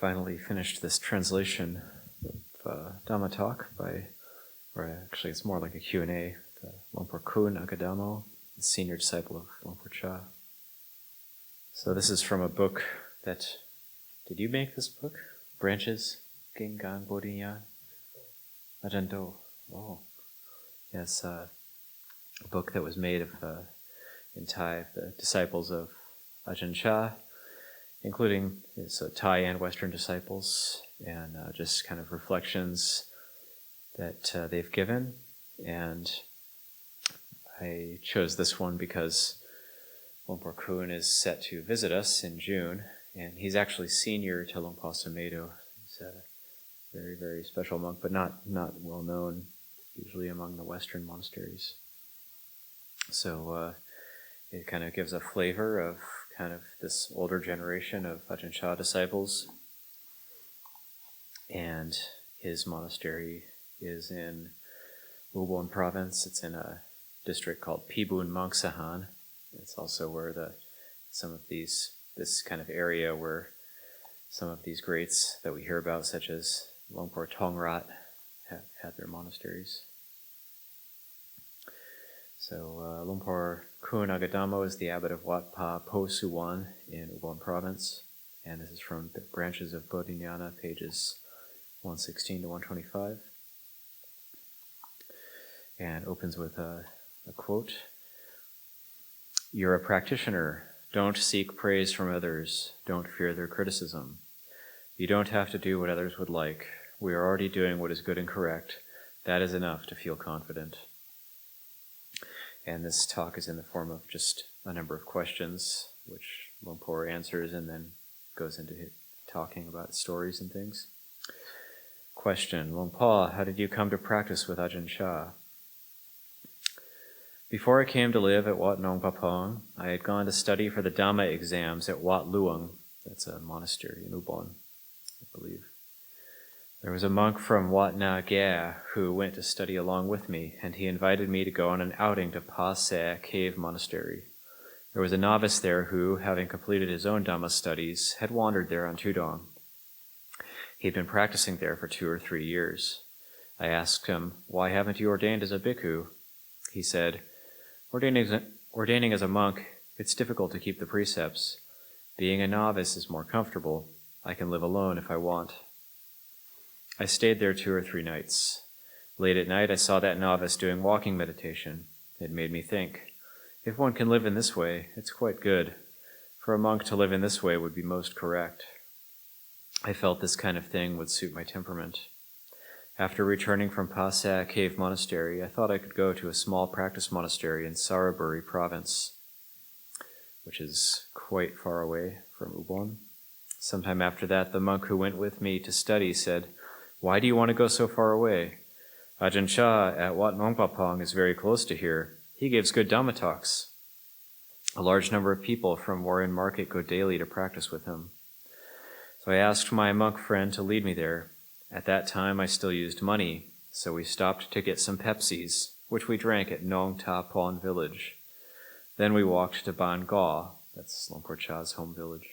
finally finished this translation of Dhamma talk or actually it's more like a Q&A, Ajahn Koon Aggadhammo, the senior disciple of Ajahn Chah. So this is from a book that, did you make this book? Branches, Gengang Bodhinyana? Ajahn Do. Oh. Yes, a book that was made of, in Thai, the disciples of Ajahn Chah, including Thai and Western disciples, and just kind of reflections that they've given. And I chose this one because Lumpur Koon is set to visit us in June, and he's actually senior to Luang Por Sumedho. He's a very, very special monk, but not well known usually among the Western monasteries. So it kind of gives a flavor of kind of this older generation of Ajahn Chah disciples. And his monastery is in Ubon province. It's in a district called Pibun Mangsahan. It's also where this kind of area where some of these greats that we hear about, such as Lumpur Tongrat, had their monasteries. So Lumpur Koon Aggadhammo is the abbot of Wat Nong Pah Pong in Ubon province, and this is from the Branches of Bodhinyana, pages 116 to 125, and opens with a quote. "You're a practitioner. Don't seek praise from others. Don't fear their criticism. You don't have to do what others would like. We are already doing what is good and correct. That is enough to feel confident." And this talk is in the form of just a number of questions, which Lumpur answers and then goes into talking about stories and things. Question: Luang Por, how did you come to practice with Ajahn Chah? Before I came to live at Wat Nong Pah Pong, I had gone to study for the Dhamma exams at Wat Luang. That's a monastery in Ubon, I believe. There was a monk from Wat Na Gya who went to study along with me, and he invited me to go on an outing to Pa Se Cave Monastery. There was a novice there who, having completed his own Dhamma studies, had wandered there on Tudong. He had been practicing there for 2 or 3 years. I asked him, "Why haven't you ordained as a bhikkhu?" He said, Ordaining as a monk, it's difficult to keep the precepts. Being a novice is more comfortable. I can live alone if I want." I stayed there 2 or 3 nights. Late at night, I saw that novice doing walking meditation. It made me think, if one can live in this way, it's quite good. For a monk to live in this way would be most correct. I felt this kind of thing would suit my temperament. After returning from Pa Se Cave Monastery, I thought I could go to a small practice monastery in Saraburi province, which is quite far away from Ubon. Sometime after that, the monk who went with me to study said, "Why do you want to go so far away? Ajahn Chah at Wat Nong Pah Pong is very close to here. He gives good Dhamma talks. A large number of people from Warren Market go daily to practice with him." So I asked my monk friend to lead me there. At that time, I still used money, so we stopped to get some Pepsis, which we drank at Nong Ta Pon village. Then we walked to Ban Gaw, that's Lumpur Chah's home village.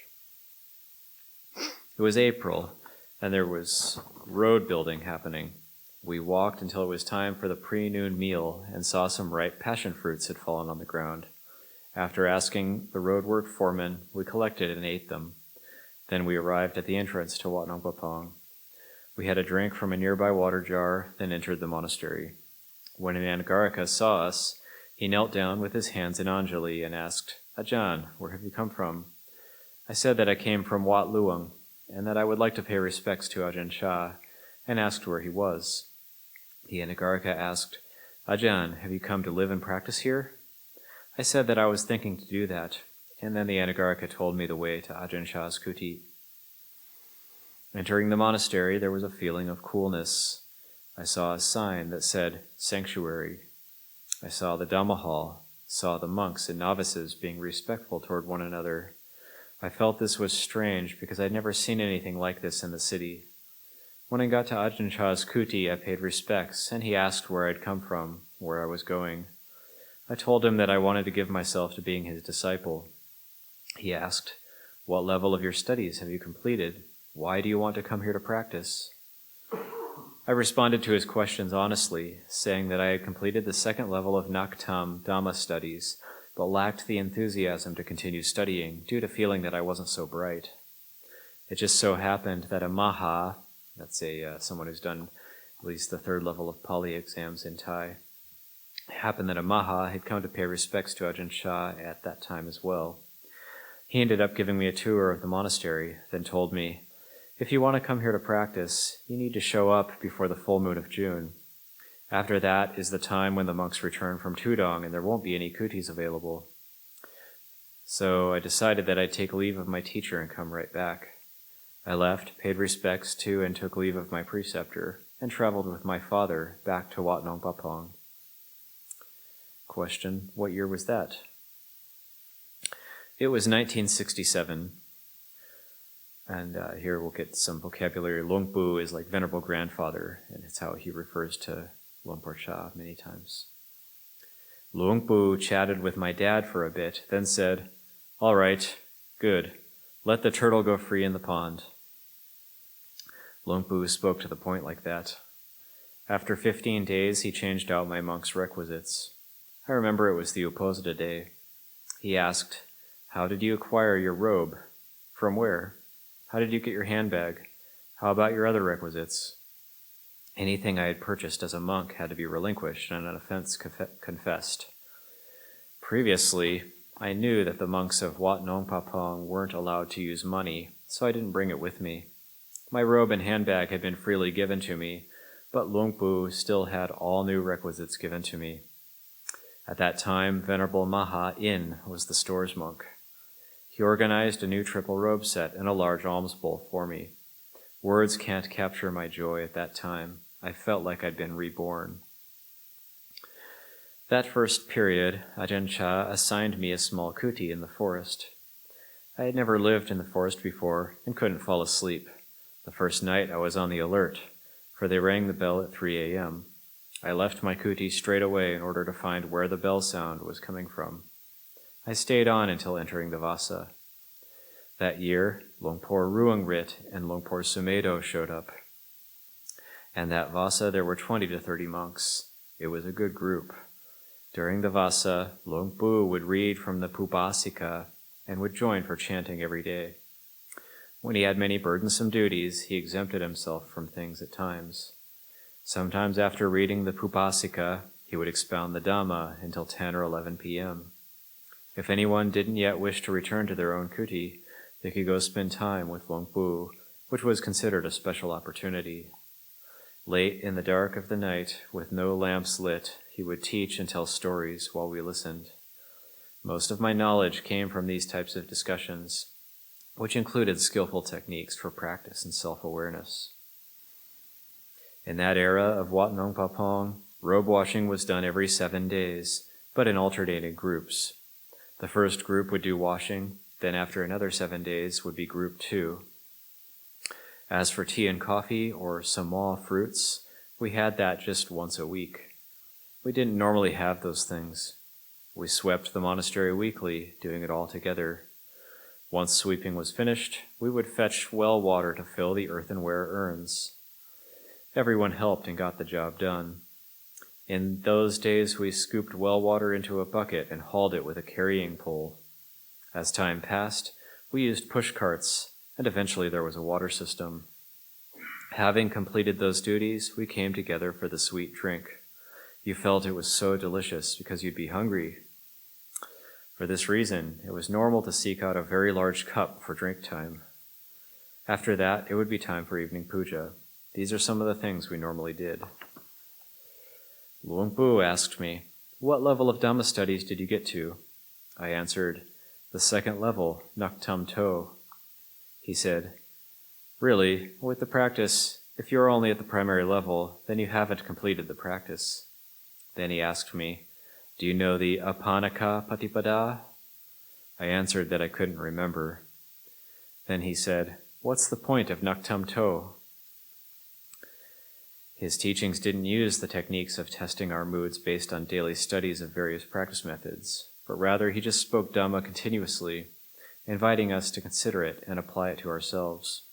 It was April, and there was road building happening. We walked until it was time for the pre-noon meal and saw some ripe passion fruits had fallen on the ground. After asking the roadwork foreman, we collected and ate them. Then we arrived at the entrance to Wat Nong Pah Pong. We had a drink from a nearby water jar, then entered the monastery. When an Anagarika saw us, he knelt down with his hands in Anjali and asked, "Ajahn, where have you come from?" I said that I came from Wat Luang, and that I would like to pay respects to Ajahn Chah, and asked where he was. The Anagarika asked, "Ajahn, have you come to live and practice here?" I said that I was thinking to do that, and then the Anagarika told me the way to Ajahn Chah's kuti. Entering the monastery, there was a feeling of coolness. I saw a sign that said, "Sanctuary." I saw the Dhamma hall, saw the monks and novices being respectful toward one another. I felt this was strange because I'd never seen anything like this in the city. When I got to Ajahn Chah's kuti, I paid respects, and he asked where I'd come from, where I was going. I told him that I wanted to give myself to being his disciple. He asked, "What level of your studies have you completed?" Why do you want to come here to practice? I responded to his questions honestly, saying that I had completed the second level of Naktam Dhamma studies, but lacked the enthusiasm to continue studying due to feeling that I wasn't so bright. It just so happened that a Maha, that's someone who's done at least the third level of Pali exams in Thai, happened that a Maha had come to pay respects to Ajahn Chah at that time as well. He ended up giving me a tour of the monastery, then told me, "If you want to come here to practice, you need to show up before the full moon of June. After that is the time when the monks return from Tudong and there won't be any kutis available." So I decided that I'd take leave of my teacher and come right back. I left, paid respects to and took leave of my preceptor, and traveled with my father back to Wat Nong Pah Pong. Question: what year was that? It was 1967. And here we'll get some vocabulary. Luang Pu is like venerable grandfather, and it's how he refers to Luang Por Chah many times. Luang Pu chatted with my dad for a bit, then said, "All right, good. Let the turtle go free in the pond." Luang Pu spoke to the point like that. After 15 days, he changed out my monk's requisites. I remember it was the Uposita day. He asked, "How did you acquire your robe? From where? How did you get your handbag? How about your other requisites?" Anything I had purchased as a monk had to be relinquished and an offense confessed. Previously, I knew that the monks of Wat Nong Pah Pong weren't allowed to use money, so I didn't bring it with me. My robe and handbag had been freely given to me, but Luang Pu still had all new requisites given to me. At that time, Venerable Maha In was the store's monk. He organized a new triple robe set and a large alms bowl for me. Words can't capture my joy at that time. I felt like I'd been reborn. That first period, Ajahn Chah assigned me a small kuti in the forest. I had never lived in the forest before and couldn't fall asleep. The first night I was on the alert, for they rang the bell at 3 a.m. I left my kuti straight away in order to find where the bell sound was coming from. I stayed on until entering the Vasa. That year, Longpor Ruangrit and Longpor Sumedo showed up. And that Vasa, there were 20 to 30 monks. It was a good group. During the Vasa, Luang Pu would read from the Pupasika and would join for chanting every day. When he had many burdensome duties, he exempted himself from things at times. Sometimes after reading the Pupasika, he would expound the Dhamma until 10 or 11 p.m. If anyone didn't yet wish to return to their own kuti, they could go spend time with Luang Pu, which was considered a special opportunity. Late in the dark of the night, with no lamps lit, he would teach and tell stories while we listened. Most of my knowledge came from these types of discussions, which included skillful techniques for practice and self-awareness. In that era of Wat Nong Pah Pong, robe washing was done every 7 days, but in alternating groups. The first group would do washing, then after another 7 days would be group 2. As for tea and coffee or samoa fruits, we had that just once a week. We didn't normally have those things. We swept the monastery weekly, doing it all together. Once sweeping was finished, we would fetch well water to fill the earthenware urns. Everyone helped and got the job done. In those days, we scooped well water into a bucket and hauled it with a carrying pole. As time passed, we used push carts, and eventually there was a water system. Having completed those duties, we came together for the sweet drink. You felt it was so delicious because you'd be hungry. For this reason, it was normal to seek out a very large cup for drink time. After that, it would be time for evening puja. These are some of the things we normally did. Luang Pu asked me, "What level of Dhamma studies did you get to?" I answered, "The second level, Naktam To." He said, "Really, with the practice, if you're only at the primary level, then you haven't completed the practice." Then he asked me, "Do you know the Apanaka Patipada?" I answered that I couldn't remember. Then he said, "What's the point of Naktam To?" His teachings didn't use the techniques of testing our moods based on daily studies of various practice methods, but rather he just spoke Dhamma continuously, inviting us to consider it and apply it to ourselves.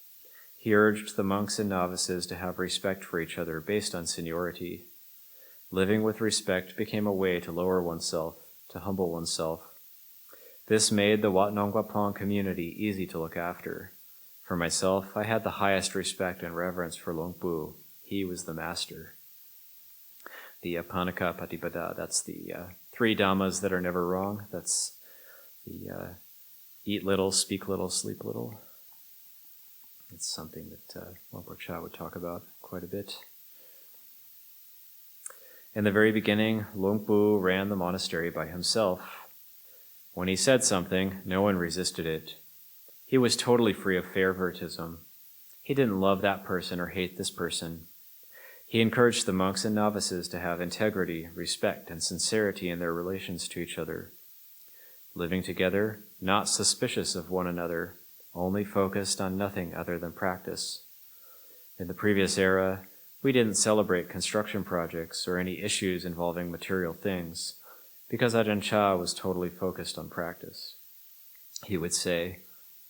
He urged the monks and novices to have respect for each other based on seniority. Living with respect became a way to lower oneself, to humble oneself. This made the Wat Nong Pah Pong community easy to look after. For myself, I had the highest respect and reverence for Luang Pu. He was the master. The Panaka Patipada, that's the 3 dhammas that are never wrong. That's the eat little, speak little, sleep little. It's something that Luang Por Chah would talk about quite a bit. In the very beginning, Luang Pu ran the monastery by himself. When he said something, no one resisted it. He was totally free of favoritism. He didn't love that person or hate this person. He encouraged the monks and novices to have integrity, respect, and sincerity in their relations to each other. Living together, not suspicious of one another, only focused on nothing other than practice. In the previous era, we didn't celebrate construction projects or any issues involving material things, because Ajahn Chah was totally focused on practice. He would say,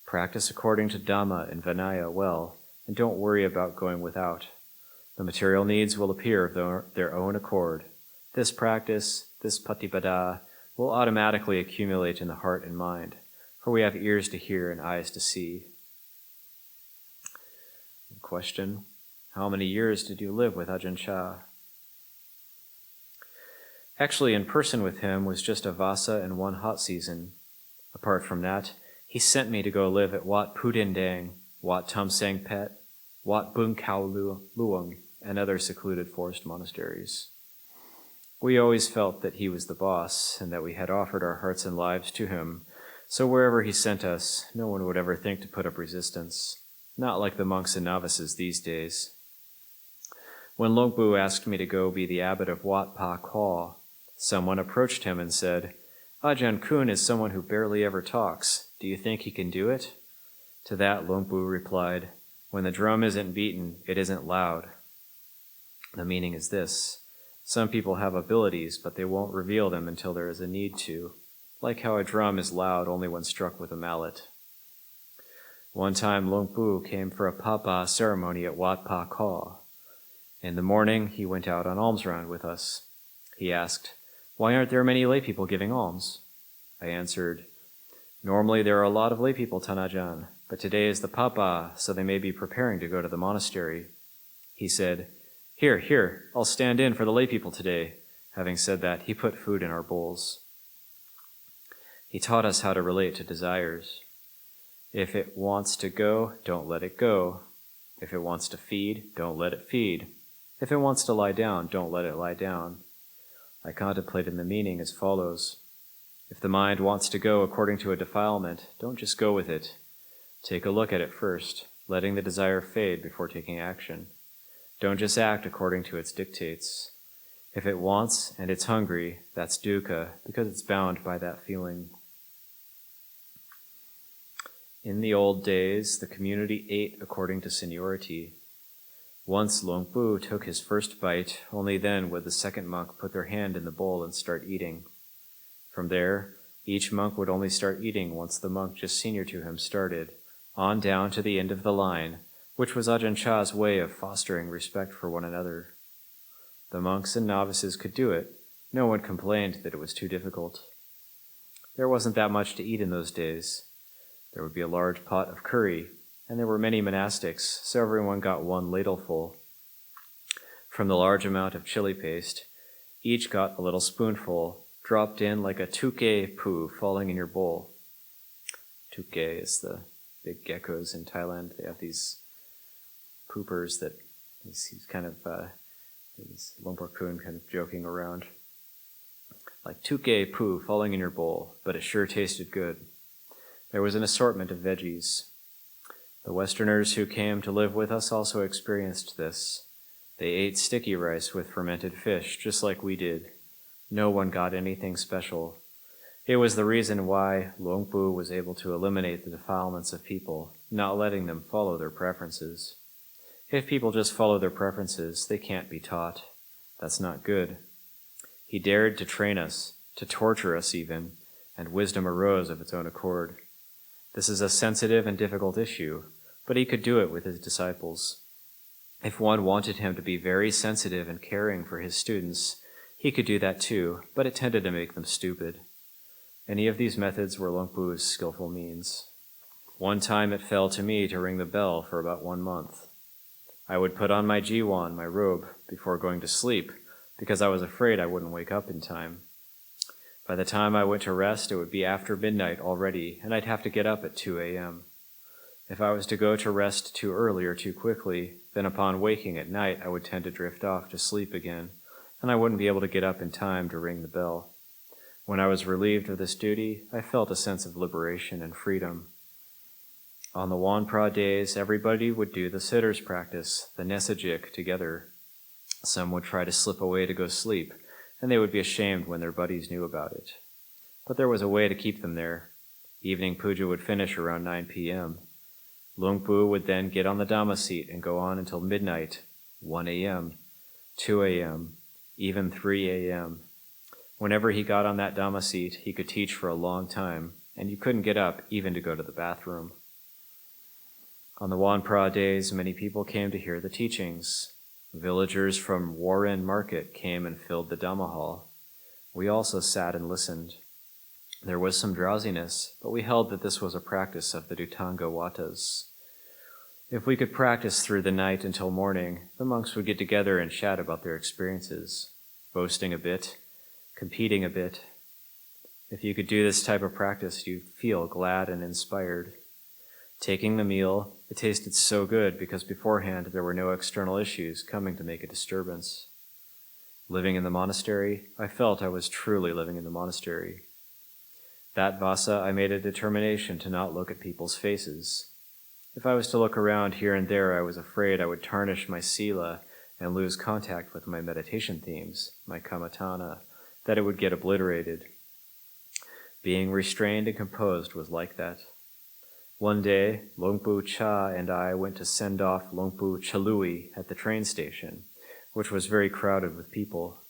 "Practice according to Dhamma and Vinaya well, and don't worry about going without. The material needs will appear of their own accord. This practice, this patipada, will automatically accumulate in the heart and mind, for we have ears to hear and eyes to see." Question: how many years did you live with Ajahn Chah? Actually, in person with him was just a vasa and 1 hot season. Apart from that, he sent me to go live at Wat Pudendang, Wat Tam Sang Pet, Wat Bung Khao Luang, and other secluded forest monasteries. We always felt that he was the boss and that we had offered our hearts and lives to him, so wherever he sent us, no one would ever think to put up resistance, not like the monks and novices these days. When Luang Pu asked me to go be the abbot of Wat Pa Kaw, someone approached him and said, "Ajahn Koon is someone who barely ever talks. Do you think he can do it?" To that, Luang Pu replied, "When the drum isn't beaten, it isn't loud." The meaning is this: some people have abilities, but they won't reveal them until there is a need to, like how a drum is loud only when struck with a mallet. One time, Luang Pu came for a papa ceremony at Wat Pa Kaw. In the morning, he went out on alms round with us. He asked, "Why aren't there many lay people giving alms?" I answered, "Normally there are a lot of lay people, Tanajan, but today is the papa, so they may be preparing to go to the monastery." He said, Here, I'll stand in for the lay people today." Having said that, he put food in our bowls. He taught us how to relate to desires. If it wants to go, don't let it go. If it wants to feed, don't let it feed. If it wants to lie down, don't let it lie down. I contemplated the meaning as follows. If the mind wants to go according to a defilement, don't just go with it. Take a look at it first, letting the desire fade before taking action. Don't just act according to its dictates. If it wants and it's hungry, that's dukkha, because it's bound by that feeling. In the old days, the community ate according to seniority. Once Luang Pu took his first bite, only then would the second monk put their hand in the bowl and start eating. From there, each monk would only start eating once the monk just senior to him started, on down to the end of the line, which was Ajahn Chah's way of fostering respect for one another. The monks and novices could do it. No one complained that it was too difficult. There wasn't that much to eat in those days. There would be a large pot of curry, and there were many monastics, so everyone got 1 ladleful. From the large amount of chili paste, each got a little spoonful, dropped in like a tuke poo falling in your bowl. Tuke is the big geckos in Thailand. They have these poopers that he's kind of, he's Luang Por Koon kind of joking around. Like tuke poo falling in your bowl, but it sure tasted good. There was an assortment of veggies. The Westerners who came to live with us also experienced this. They ate sticky rice with fermented fish, just like we did. No one got anything special. It was the reason why Luang Pu was able to eliminate the defilements of people, not letting them follow their preferences. If people just follow their preferences, they can't be taught. That's not good. He dared to train us, to torture us even, and wisdom arose of its own accord. This is a sensitive and difficult issue, but he could do it with his disciples. If one wanted him to be very sensitive and caring for his students, he could do that too, but it tended to make them stupid. Any of these methods were Luang Pu's skillful means. One time it fell to me to ring the bell for about 1 month. I would put on my jiwan, my robe, before going to sleep, because I was afraid I wouldn't wake up in time. By the time I went to rest, it would be after midnight already, and I'd have to get up at 2 a.m. If I was to go to rest too early or too quickly, then upon waking at night, I would tend to drift off to sleep again, and I wouldn't be able to get up in time to ring the bell. When I was relieved of this duty, I felt a sense of liberation and freedom. On the Wat Nong days, everybody would do the sitters practice, the nesajik, together. Some would try to slip away to go sleep, and they would be ashamed when their buddies knew about it. But there was a way to keep them there. Evening puja would finish around 9 p.m. Luang Pu would then get on the Dhamma seat and go on until midnight, 1 a.m., 2 a.m., even 3 a.m. Whenever he got on that Dhamma seat, he could teach for a long time, and you couldn't get up even to go to the bathroom. On the Wat Nong days, many people came to hear the teachings. Villagers from Warren Market came and filled the Dhamma hall. We also sat and listened. There was some drowsiness, but we held that this was a practice of the Dutanga Watas. If we could practice through the night until morning, the monks would get together and chat about their experiences, boasting a bit, competing a bit. If you could do this type of practice, you'd feel glad and inspired. Taking the meal, it tasted so good because beforehand there were no external issues coming to make a disturbance. Living in the monastery, I felt I was truly living in the monastery. That vasa, I made a determination to not look at people's faces. If I was to look around here and there, I was afraid I would tarnish my sila and lose contact with my meditation themes, my kammatthana, that it would get obliterated. Being restrained and composed was like that. One day, Luang Pu Cha and I went to send off Luang Pu Chalui at the train station, which was very crowded with people.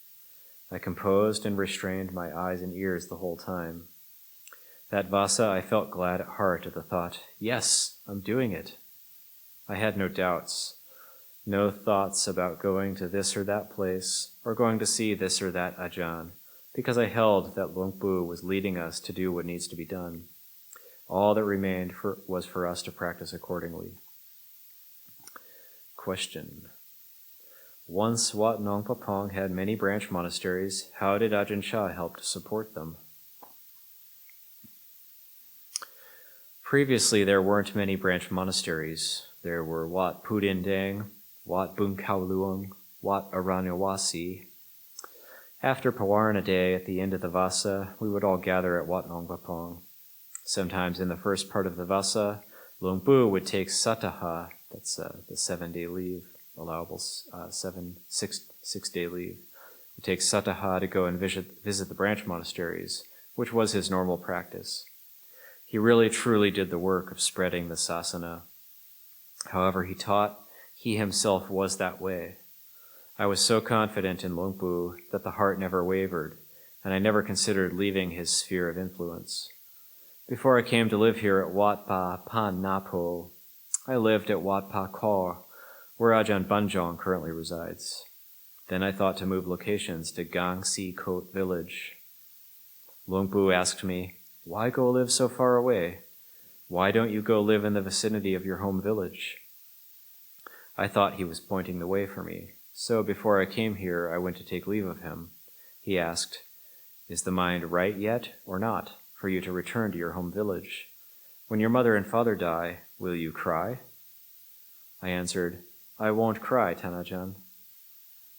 I composed and restrained my eyes and ears the whole time. That vasa, I felt glad at heart at the thought, yes, I'm doing it. I had no doubts, no thoughts about going to this or that place or going to see this or that Ajahn, because I held that Luang Pu was leading us to do what needs to be done. All that remained was for us to practice accordingly. Question. Once Wat Nong Pah Pong had many branch monasteries, how did Ajahn Chah help to support them? Previously, there weren't many branch monasteries. There were Wat Pudindang, Wat Bun Khao Luang, Wat Aranyawasi. After Pawarna Day at the end of the Vasa, we would all gather at Wat Nong Pah Pong. Sometimes in the first part of the Vasa, Luang Pu would take Sataha, that's the 7-day leave, allowable 6-day leave. Would take Sataha to go and visit the branch monasteries, which was his normal practice. He really truly did the work of spreading the sasana. However, he taught he himself was that way. I was so confident in Luang Pu that the heart never wavered, and I never considered leaving his sphere of influence. Before I came to live here at Wat Pa Pan Napo, I lived at Wat Pa Kaur, where Ajahn Banjong currently resides. Then I thought to move locations to Gang Si Kot village. Luang Pu asked me, "Why go live so far away? Why don't you go live in the vicinity of your home village?" I thought he was pointing the way for me, so before I came here, I went to take leave of him. He asked, "Is the mind right yet or not for you to return to your home village? When your mother and father die, will you cry?" I answered, "I won't cry, Tanajan."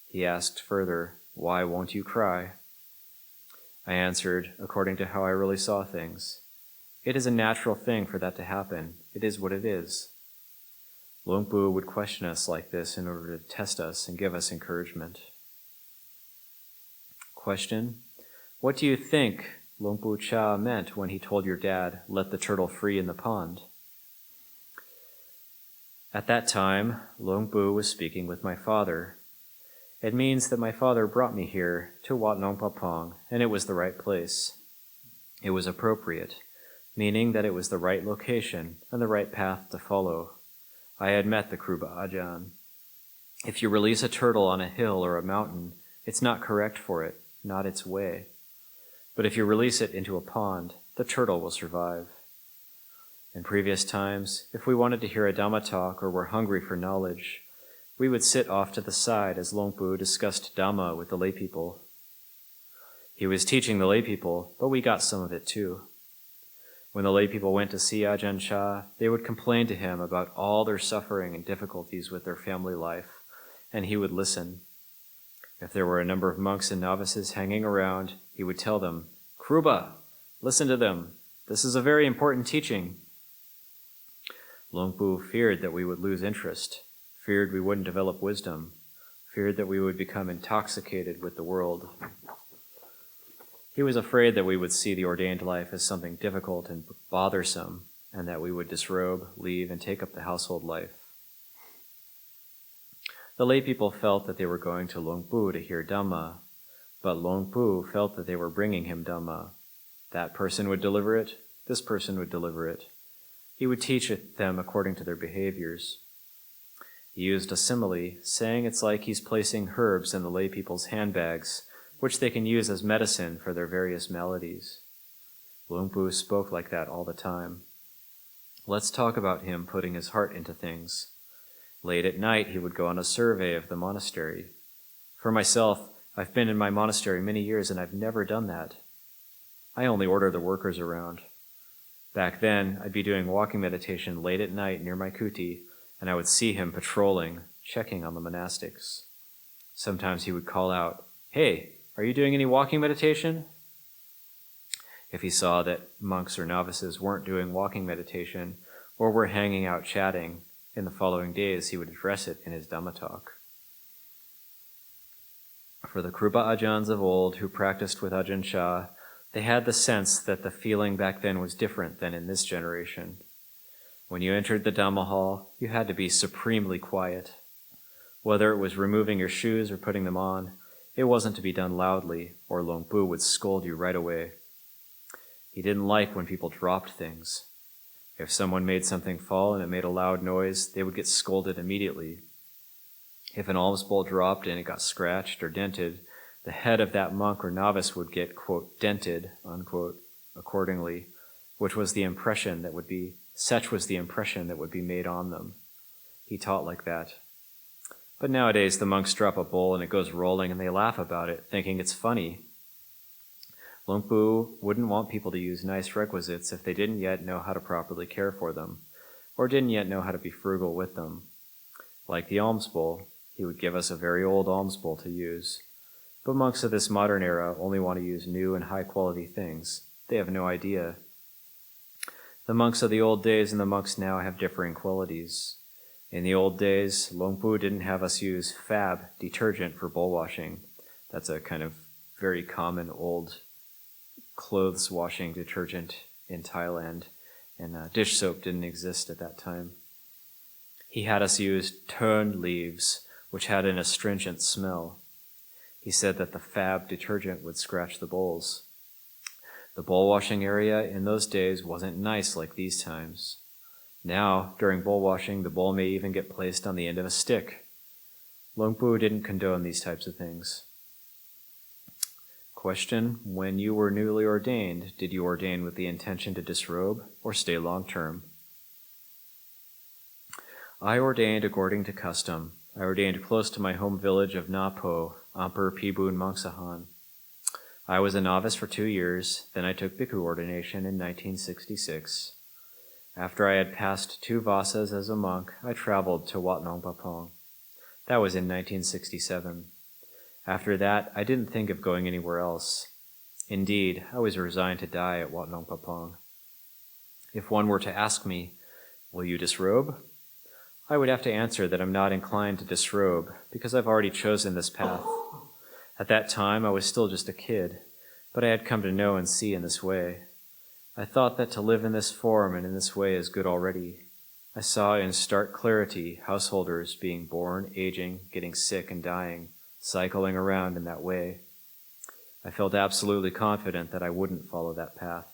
He asked further, "Why won't you cry?" I answered, according to how I really saw things, "It is a natural thing for that to happen. It is what it is." Luang Pu would question us like this in order to test us and give us encouragement. Question. What do you think Luang Pu Cha meant when he told your dad, "Let the turtle free in the pond"? At that time, Luang Pu was speaking with my father. It means that my father brought me here to Wat Nong Pah Pong, and it was the right place. It was appropriate, meaning that it was the right location and the right path to follow. I had met the Kruba Ajahn. If you release a turtle on a hill or a mountain, it's not correct for it, not its way. But if you release it into a pond, the turtle will survive. In previous times, if we wanted to hear a Dhamma talk or were hungry for knowledge, we would sit off to the side as Longpu discussed Dhamma with the laypeople. He was teaching the laypeople, but we got some of it too. When the laypeople went to see Ajahn Chah, they would complain to him about all their suffering and difficulties with their family life, and he would listen. If there were a number of monks and novices hanging around, he would tell them, "Kruba, listen to them. This is a very important teaching." Longpu feared that we would lose interest, feared we wouldn't develop wisdom, feared that we would become intoxicated with the world. He was afraid that we would see the ordained life as something difficult and bothersome, and that we would disrobe, leave, and take up the household life. The laypeople felt that they were going to Longpu to hear Dhamma, but Longpu felt that they were bringing him Dhamma. That person would deliver it, this person would deliver it. He would teach it them according to their behaviors. He used a simile, saying it's like he's placing herbs in the laypeople's handbags, which they can use as medicine for their various maladies. Longpu spoke like that all the time. Let's talk about him putting his heart into things. Late at night, he would go on a survey of the monastery. For myself, I've been in my monastery many years and I've never done that. I only order the workers around. Back then, I'd be doing walking meditation late at night near my kuti, and I would see him patrolling, checking on the monastics. Sometimes he would call out, "Hey, are you doing any walking meditation?" If he saw that monks or novices weren't doing walking meditation or were hanging out chatting, in the following days he would address it in his Dhamma talk. For the Kruba Ajahns of old who practiced with Ajahn Chah, they had the sense that the feeling back then was different than in this generation. When you entered the Dhamma hall, you had to be supremely quiet. Whether it was removing your shoes or putting them on, it wasn't to be done loudly, or Longpu would scold you right away. He didn't like when people dropped things. If someone made something fall and it made a loud noise, they would get scolded immediately. If an alms bowl dropped and it got scratched or dented, the head of that monk or novice would get, quote, dented, unquote, accordingly, such was the impression that would be made on them. He taught like that. But nowadays the monks drop a bowl and it goes rolling and they laugh about it, thinking it's funny. Longpu wouldn't want people to use nice requisites if they didn't yet know how to properly care for them, or didn't yet know how to be frugal with them. Like the alms bowl, he would give us a very old alms bowl to use. But monks of this modern era only want to use new and high-quality things. They have no idea. The monks of the old days and the monks now have differing qualities. In the old days, Longpu didn't have us use fab detergent for bowl washing. That's a kind of very common old clothes washing detergent in Thailand, and dish soap didn't exist at that time. He had us use turned leaves, which had an astringent smell. He said that the fab detergent would scratch the bowls. The bowl washing area in those days wasn't nice like these times. Now, during bowl washing, the bowl may even get placed on the end of a stick. Longpu didn't condone these types of things. Question: when you were newly ordained, did you ordain with the intention to disrobe or stay long-term? I ordained according to custom. I ordained close to my home village of Napo, Ampur Pibun Mangsahan. I was a novice for 2 years, then I took bhikkhu ordination in 1966. After I had passed 2 vasas as a monk, I traveled to Wat Nong Pah Pong. That was in 1967. After that, I didn't think of going anywhere else. Indeed, I was resigned to die at Wat Nong Pah Pong. If one were to ask me, "Will you disrobe?" I would have to answer that I'm not inclined to disrobe because I've already chosen this path. At that time, I was still just a kid, but I had come to know and see in this way. I thought that to live in this form and in this way is good already. I saw in stark clarity householders being born, aging, getting sick, and dying, cycling around in that way. I felt absolutely confident that I wouldn't follow that path.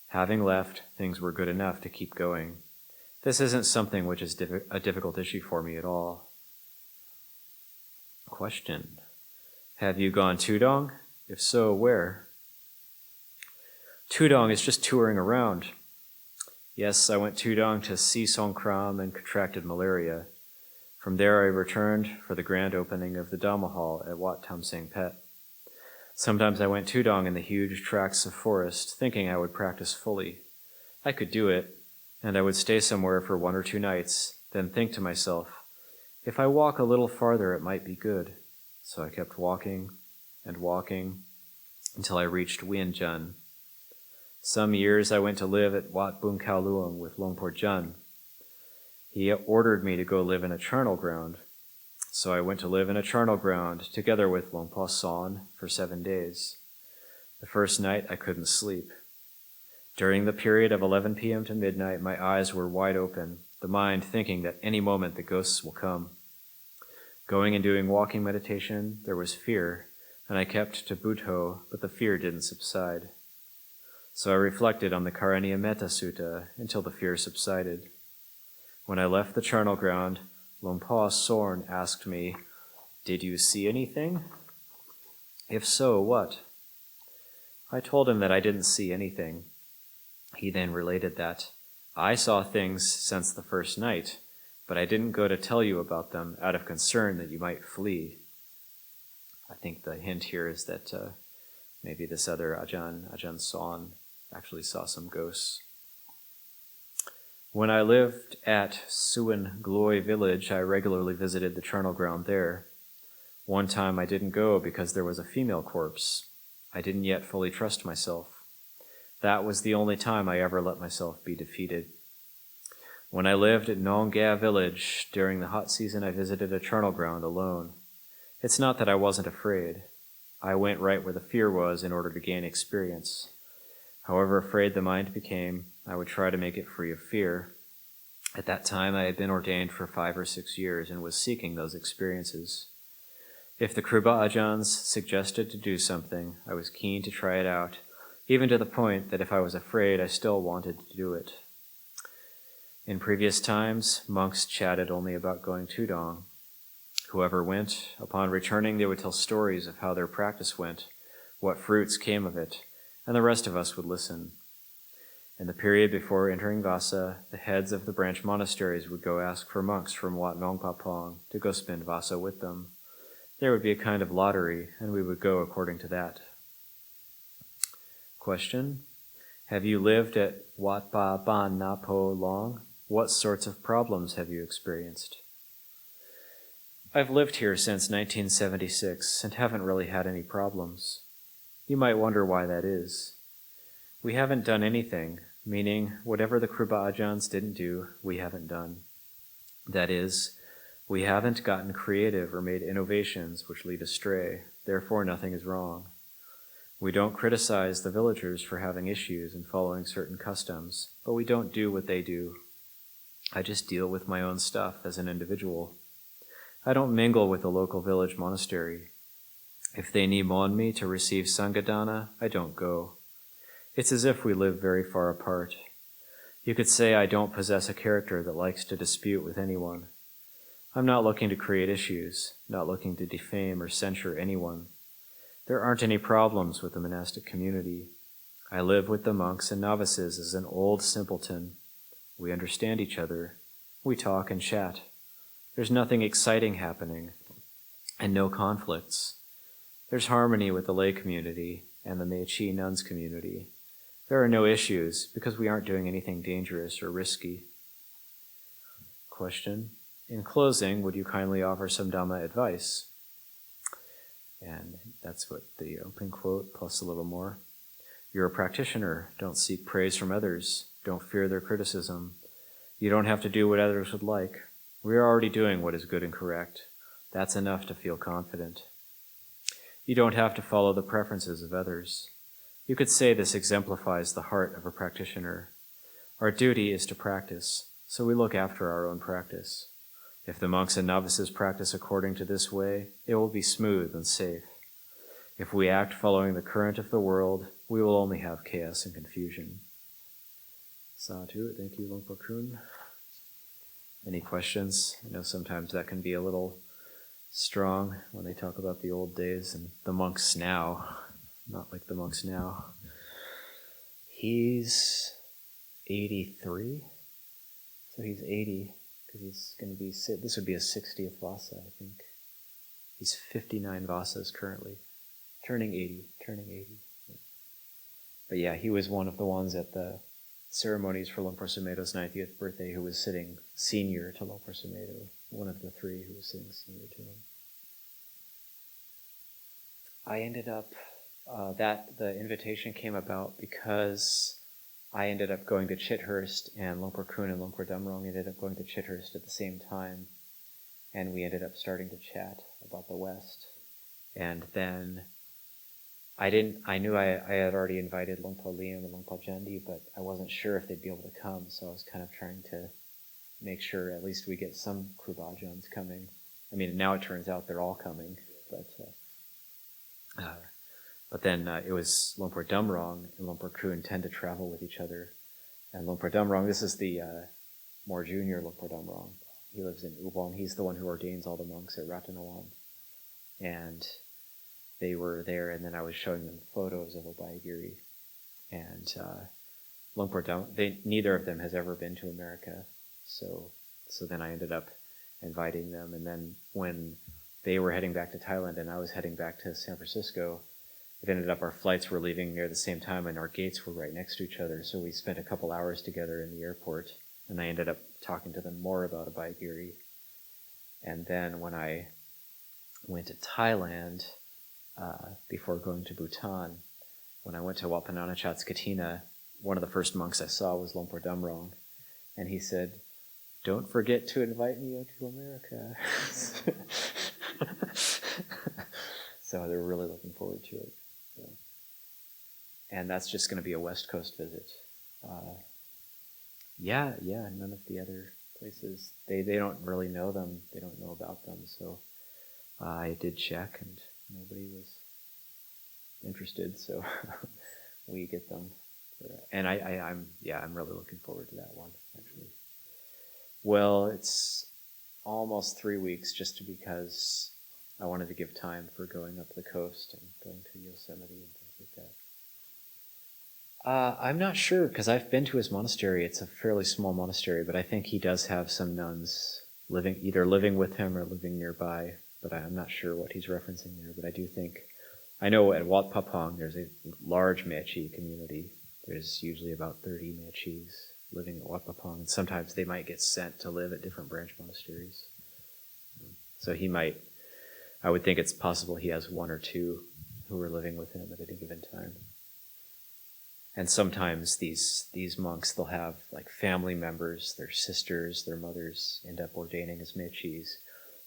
Having left, things were good enough to keep going. This isn't something which is a difficult issue for me at all. Question: have you gone Tudong? If so, where? Tudong is just touring around. Yes, I went Tudong to see Songkram and contracted malaria. From there I returned for the grand opening of the Dhamma Hall at Wat Tam Seng Pet. Sometimes I went Tudong in the huge tracts of forest, thinking I would practice fully. I could do it, and I would stay somewhere for 1 or 2 nights, then think to myself, if I walk a little farther, it might be good. So I kept walking and walking until I reached Wienjun. Some years I went to live at Wat Bung Khao Luang with Longpo Jun. He ordered me to go live in a charnel ground. So I went to live in a charnel ground together with Longpo Son for 7 days. The first night I couldn't sleep. During the period of 11 p.m. to midnight, my eyes were wide open, the mind thinking that any moment the ghosts will come. Going and doing walking meditation, there was fear, and I kept to Buddho, but the fear didn't subside. So I reflected on the Karaniya Metta Sutta until the fear subsided. When I left the charnel ground, Longpo Sorn asked me, "Did you see anything? If so, what?" I told him that I didn't see anything. He then related that, "I saw things since the first night, but I didn't go to tell you about them out of concern that you might flee." I think the hint here is that maybe this other Ajahn Son, actually saw some ghosts. When I lived at Suan Gloy village, I regularly visited the charnel ground there. One time I didn't go because there was a female corpse. I didn't yet fully trust myself. That was the only time I ever let myself be defeated. When I lived at Nong Ga village, during the hot season I visited a charnel ground alone. It's not that I wasn't afraid. I went right where the fear was in order to gain experience. However afraid the mind became, I would try to make it free of fear. At that time, I had been ordained for 5 or 6 years and was seeking those experiences. If the Kruba Ajahns suggested to do something, I was keen to try it out, even to the point that if I was afraid, I still wanted to do it. In previous times, monks chatted only about going Tudong. Whoever went, upon returning, they would tell stories of how their practice went, what fruits came of it, and the rest of us would listen. In the period before entering Vasa, the heads of the branch monasteries would go ask for monks from Wat Nong Pah Pong to go spend Vasa with them. There would be a kind of lottery, and we would go according to that. Question: have you lived at Wat Ba Ban Napo long? What sorts of problems have you experienced? I've lived here since 1976 and haven't really had any problems. You might wonder why that is. We haven't done anything, meaning whatever the Kruba Ajahns didn't do, we haven't done. That is, we haven't gotten creative or made innovations which lead astray, therefore nothing is wrong. We don't criticize the villagers for having issues and following certain customs, but we don't do what they do. I just deal with my own stuff as an individual. I don't mingle with the local village monastery. If they nimon me to receive Sanghadana, I don't go. It's as if we live very far apart. You could say I don't possess a character that likes to dispute with anyone. I'm not looking to create issues, not looking to defame or censure anyone. There aren't any problems with the monastic community. I live with the monks and novices as an old simpleton. We understand each other. We talk and chat. There's nothing exciting happening, and no conflicts. There's harmony with the lay community and the Meichi nuns community. There are no issues because we aren't doing anything dangerous or risky. Question: in closing, would you kindly offer some Dhamma advice? And that's what the open quote plus a little more. You're a practitioner. Don't seek praise from others. Don't fear their criticism. You don't have to do what others would like. We are already doing what is good and correct. That's enough to feel confident. You don't have to follow the preferences of others. You could say this exemplifies the heart of a practitioner. Our duty is to practice, so we look after our own practice. If the monks and novices practice according to this way, it will be smooth and safe. If we act following the current of the world, we will only have chaos and confusion. Sadhu, thank you, Longpo Kun. Any questions? I know sometimes that can be a little strong when they talk about the old days and the monks now, not like the monks now. He's 83, so he's 80, because he's going to be, this would be his 60th Vasa, I think. He's 59 Vasas currently, turning 80. But yeah, he was one of the ones at the ceremonies for Luang Por Sumedho's 90th birthday who was sitting senior to Luang Por Sumedho, one of the three who was sitting senior to him. I ended up, the invitation came about because I ended up going to Chithurst, and Luang Por Koon and Luang Por Damrong ended up going to Chithurst at the same time, and we ended up starting to chat about the West. And then I knew I had already invited Luang Por Liam and Luang Por Jandi, but I wasn't sure if they'd be able to come, so I was kind of trying to make sure at least we get some Krubajans coming. I mean, now it turns out they're all coming, but then it was Luang Por Damrong and Luang Por Koon tend to travel with each other. And Luang Por Damrong, this is the more junior Luang Por Damrong. He lives in Ubon. He's the one who ordains all the monks at Ratanawan. And they were there, and then I was showing them photos of Abhayagiri. And Luang Por Damrong, neither of them has ever been to America. So then I ended up inviting them. And then when they were heading back to Thailand and I was heading back to San Francisco, it ended up our flights were leaving near the same time and our gates were right next to each other. So we spent a couple hours together in the airport, and I ended up talking to them more about Abhayagiri. And then when I went to Thailand, before going to Bhutan, when I went to Wat Pananachat's Katina, one of the first monks I saw was Luang Por Damrong, and he said, "Don't forget to invite me to America." So they're really looking forward to it. So. And that's just going to be a West Coast visit. None of the other places, they don't really know them. They don't know about them. So I did check, and nobody was interested. So we get them. And I'm really looking forward to that one, actually. Well, it's almost 3 weeks, just because I wanted to give time for going up the coast and going to Yosemite and things like that. I'm not sure, because I've been to his monastery. It's a fairly small monastery, but I think he does have some nuns either living with him or living nearby, but I'm not sure what he's referencing there. But I know at Wat Pah Pong there's a large Mechi community. There's usually about 30 Mechis living at Wat Pah Pong, and sometimes they might get sent to live at different branch monasteries. So I would think it's possible he has one or two who are living with him at any given time. And sometimes these monks, they'll have like family members, their sisters, their mothers end up ordaining as Mechis.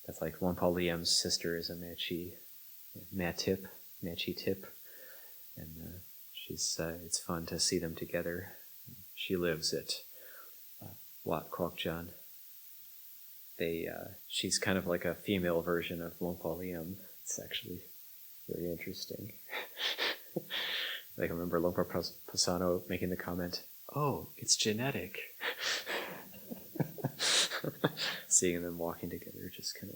That's like Luang Por Liam's sister is a Mechi, Mechi Tip. And it's fun to see them together. She lives at Wat Kwok-chan. She's kind of like a female version of Luang Por Liam. It's actually very interesting. Like I remember Luang Por Pasano making the comment, "Oh, it's genetic." Seeing them walking together, just kind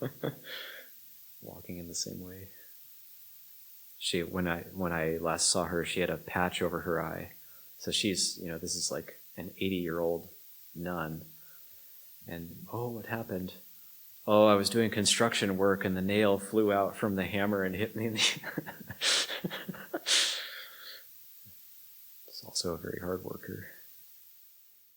of walking in the same way. When I last saw her, she had a patch over her eye. So she's, this is like an 80-year-old nun. And, what happened? Oh, I was doing construction work and the nail flew out from the hammer and hit me in the... She's also a very hard worker.